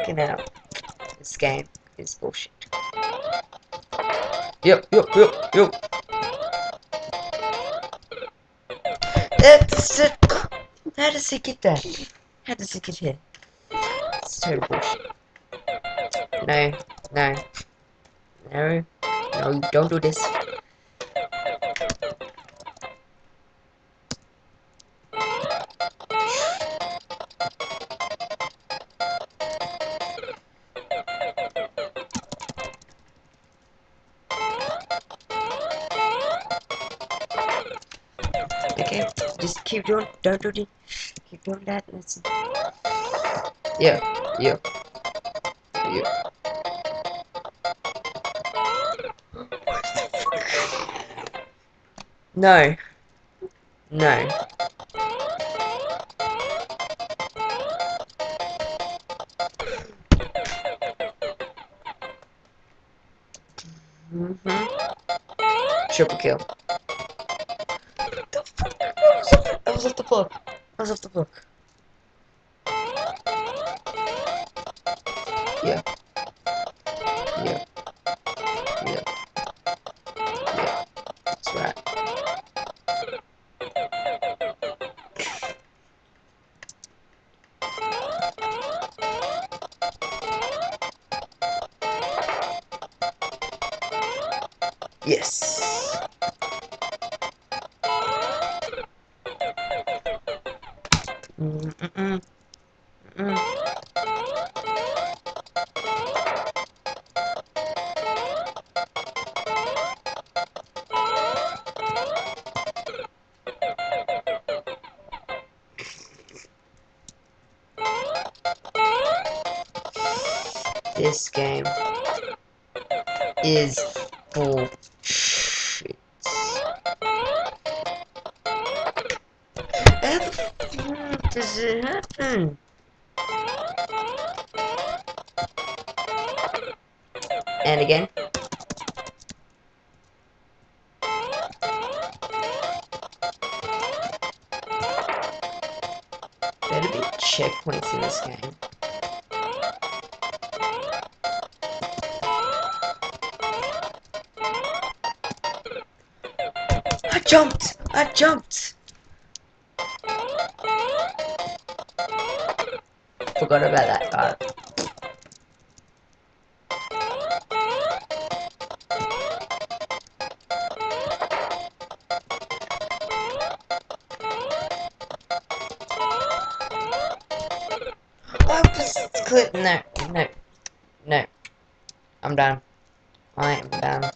You know, this game is bullshit. Yep. That's it. How does he get that? How does he get here? It's total bullshit. No, don't do this. Okay, just keep doing, don't do this. Keep doing that. Listen. Yeah. No. Triple kill. I was off the book. Yeah. That's right. Yes. This game is bullshit. How the fuck does it happen? And again. Better be checkpoints in this game. I jumped! Forgot about that part. I was clip. No. I'm done. I am done.